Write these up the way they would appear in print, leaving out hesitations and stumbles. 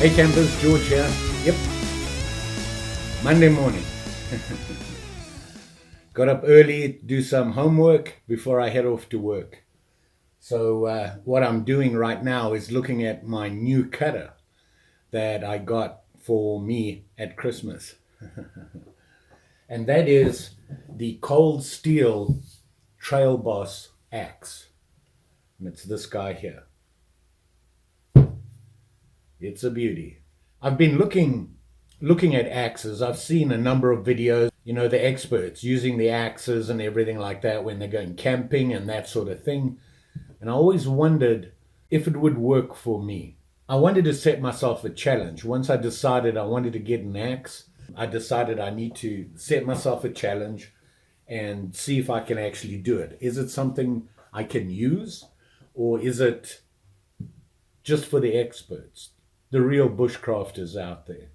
Hey campers, George here. Yep, Monday morning. Got up early to do some homework before I head off to work. So what I'm doing right now is looking at my new cutter that I got for me at Christmas. And that is the Cold Steel Trail Boss axe. And it's this guy here. It's a beauty. I've been looking at axes. I've seen a number of videos, the experts using the axes and everything like that when they're going camping and that sort of thing. And I always wondered if it would work for me. I wanted to set myself a challenge. Once I decided I wanted to get an axe, I decided I need to set myself a challenge and see if I can actually do it. Is it something I can use, or is it just for the experts, the real bushcrafters out there?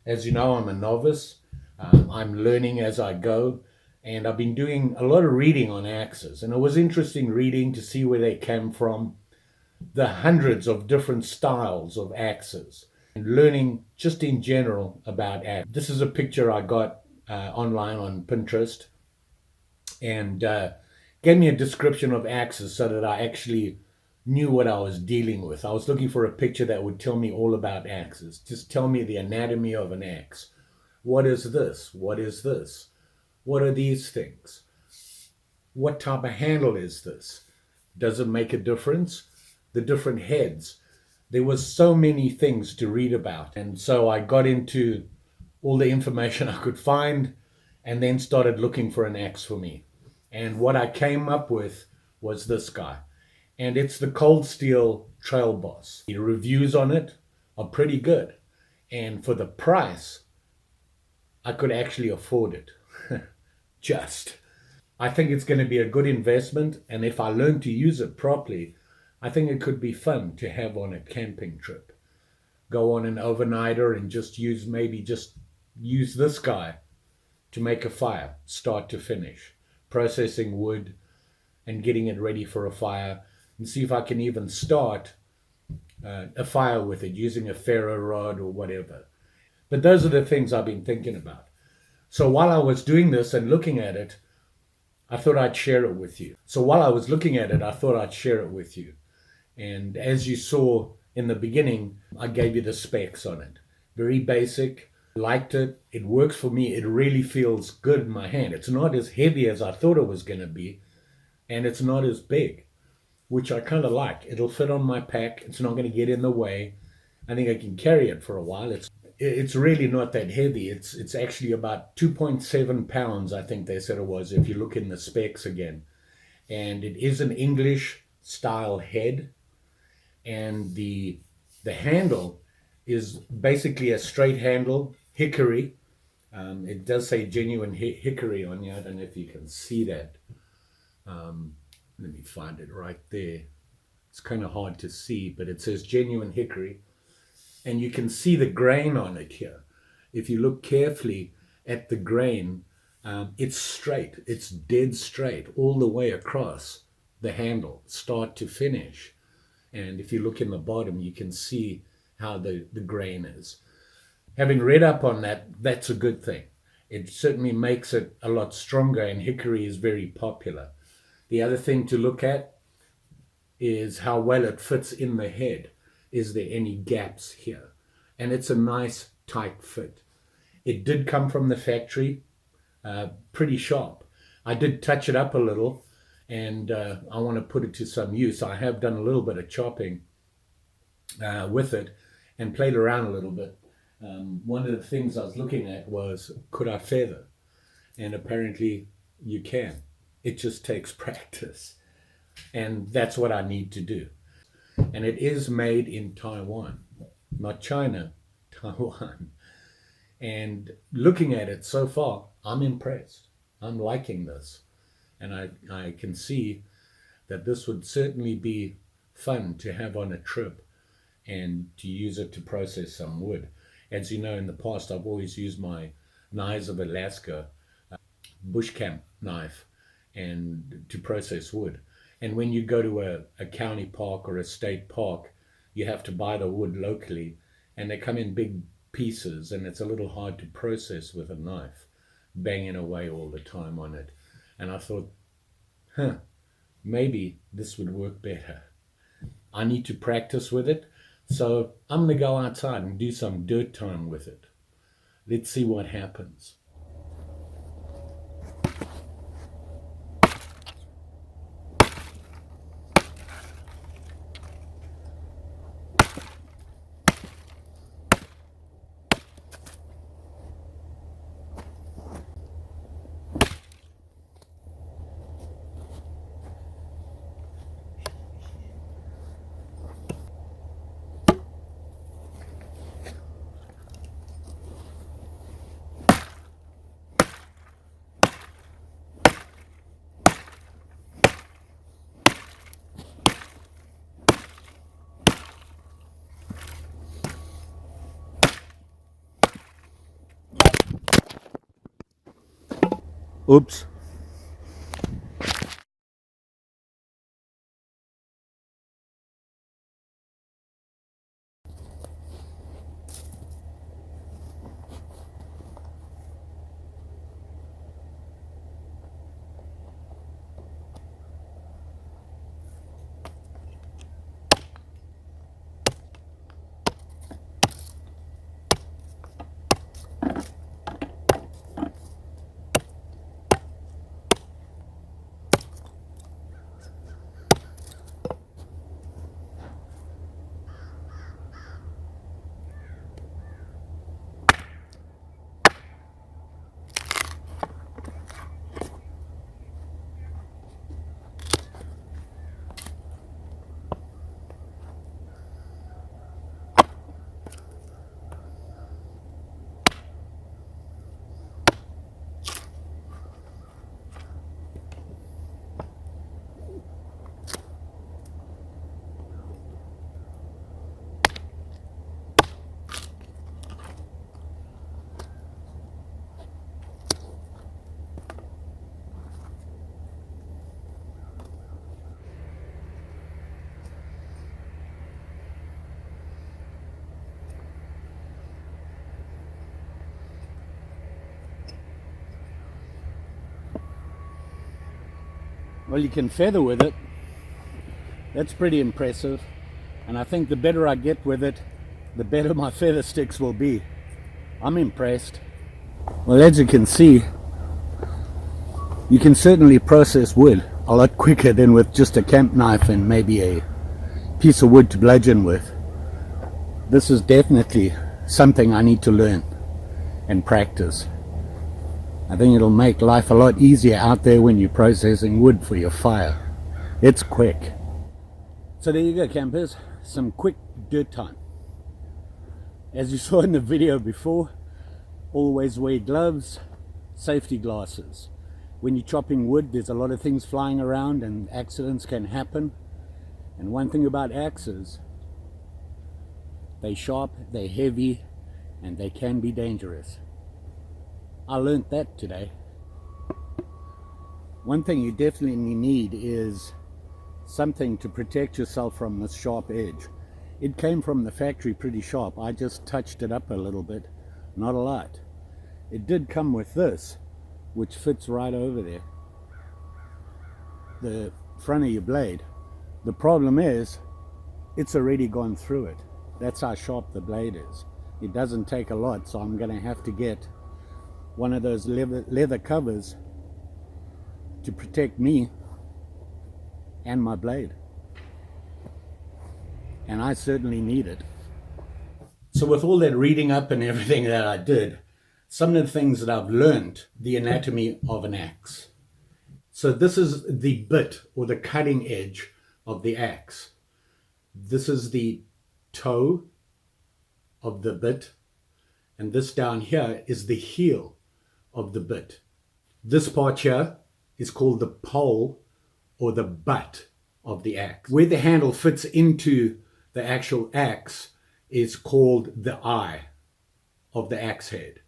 As you know, I'm a novice. I'm learning as I go, and I've been doing a lot of reading on axes, and it was interesting reading to see where they came from, the hundreds of different styles of axes, and learning just in general about axes. This is a picture I got online on Pinterest, and gave me a description of axes so that I actually knew what I was dealing with. I was looking for a picture that would tell me all about axes. Just tell me the anatomy of an axe. What is this? What is this? What are these things? What type of handle is this? Does it make a difference? The different heads. There was so many things to read about. And so I got into all the information I could find and then started looking for an axe for me. And what I came up with was this guy. And it's the Cold Steel Trail Boss. The reviews on it are pretty good. And for the price, I could actually afford it. Just. I think it's going to be a good investment. And if I learn to use it properly, I think it could be fun to have on a camping trip. Go on an overnighter and just use this guy to make a fire, start to finish. Processing wood and getting it ready for a fire. And see if I can even start a fire with it using a ferro rod or whatever. But those are the things I've been thinking about. So while I was doing this and looking at it, I thought I'd share it with you. And as you saw in the beginning, I gave you the specs on it. Very basic. Liked it. It works for me. It really feels good in my hand. It's not as heavy as I thought it was going to be, and it's not as big, which I kind of like. It'll fit on my pack. It's not going to get in the way. I think I can carry it for a while. It's really not that heavy. It's actually about 2.7 pounds, I think they said it was, if you look in the specs again. And it is an English style head. And the handle is basically a straight handle, hickory. It does say genuine hickory on here. I don't know if you can see that. Let me find it right there. It's kind of hard to see, but it says genuine hickory. And you can see the grain on it here. If you look carefully at the grain, it's straight. It's dead straight all the way across the handle, start to finish. And if you look in the bottom, you can see how the grain is. Having read up on that, that's a good thing. It certainly makes it a lot stronger, and hickory is very popular. The other thing to look at is how well it fits in the head. Is there any gaps here? And it's a nice tight fit. It did come from the factory, pretty sharp. I did touch it up a little, and I want to put it to some use. I have done a little bit of chopping with it and played around a little bit. One of the things I was looking at was, could I feather? And apparently you can. It just takes practice. And that's what I need to do. And it is made in Taiwan, not China, Taiwan. And looking at it so far, I'm impressed. I'm liking this. And I can see that this would certainly be fun to have on a trip and to use it to process some wood. As you know, in the past, I've always used my Knives of Alaska bush camp knife and to process wood. And when you go to a county park or a state park, you have to buy the wood locally and they come in big pieces, and it's a little hard to process with a knife, banging away all the time on it. And I thought, maybe this would work better. I need to practice with it, so I'm going to go outside and do some dirt time with it. Let's see what happens. Oops. Well, you can feather with it. That's pretty impressive. And I think the better I get with it, the better my feather sticks will be. I'm impressed. Well, as you can see, you can certainly process wood a lot quicker than with just a camp knife and maybe a piece of wood to bludgeon with. This is definitely something I need to learn and practice. I think it'll make life a lot easier out there when you're processing wood for your fire. It's quick. So there you go, campers. Some quick dirt time. As you saw in the video before, always wear gloves, safety glasses. When you're chopping wood, there's a lot of things flying around and accidents can happen. And one thing about axes, they're sharp, they're heavy, and they can be dangerous. I learned that today. One thing you definitely need is something to protect yourself from this sharp edge. It came from the factory pretty sharp. I just touched it up a little bit, not a lot. It did come with this, which fits right over there, the front of your blade. The problem is, it's already gone through it. That's how sharp the blade is. It doesn't take a lot, so I'm going to have to get one of those leather covers to protect me and my blade. And I certainly need it. So with all that reading up and everything that I did, some of the things that I've learned, the anatomy of an axe. So this is the bit or the cutting edge of the axe. This is the toe of the bit, and this down here is the heel of the bit. This part here is called the pole or the butt of the axe. Where the handle fits into the actual axe is called the eye of the axe head,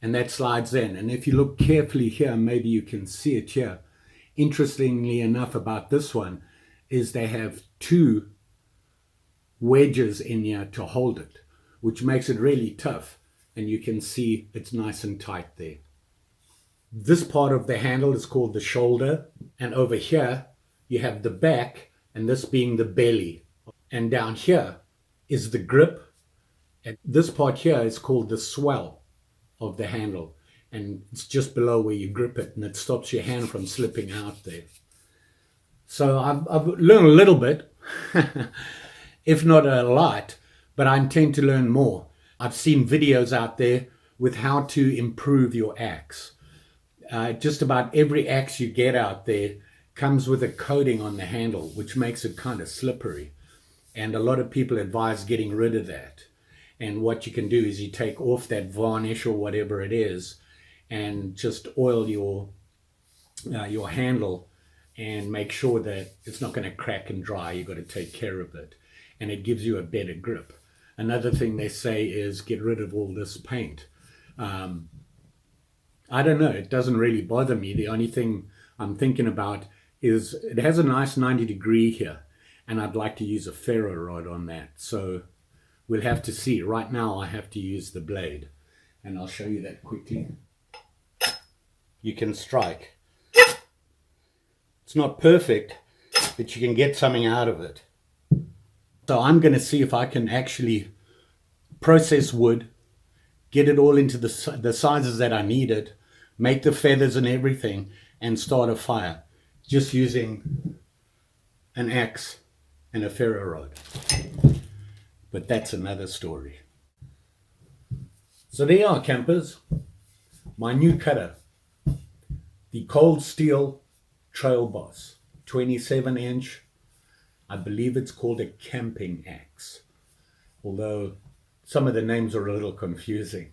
and that slides in. And if you look carefully here, maybe you can see it here. Interestingly enough about this one is they have two wedges in here to hold it. which makes it really tough. And you can see it's nice and tight there. This part of the handle is called the shoulder. And over here, you have the back, and this being the belly. And down here is the grip. And this part here is called the swell of the handle. And it's just below where you grip it, and it stops your hand from slipping out there. So I've learned a little bit, if not a lot, but I intend to learn more. I've seen videos out there with how to improve your axe. Just about every axe you get out there comes with a coating on the handle, which makes it kind of slippery. And a lot of people advise getting rid of that. And what you can do is you take off that varnish or whatever it is and just oil your handle and make sure that it's not going to crack and dry. You've got to take care of it. And it gives you a better grip. Another thing they say is get rid of all this paint. I don't know. It doesn't really bother me. The only thing I'm thinking about is it has a nice 90-degree here. And I'd like to use a ferro rod on that. So we'll have to see. Right now I have to use the blade. And I'll show you that quickly. You can strike. It's not perfect, but you can get something out of it. So I'm going to see if I can actually process wood, get it all into the sizes that I need it, make the feathers and everything, and start a fire. Just using an axe and a ferro rod. But that's another story. So there you are, campers. My new cutter. The Cold Steel Trail Boss. 27-inch. I believe it's called a camping axe. Although some of the names are a little confusing.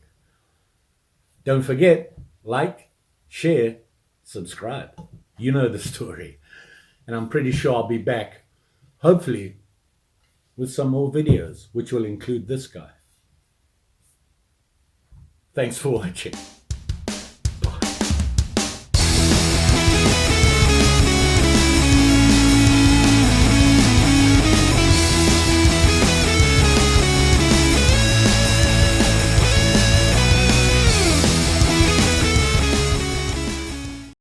Don't forget, like, share, subscribe. You know the story. And I'm pretty sure I'll be back, hopefully, with some more videos, which will include this guy. Thanks for watching.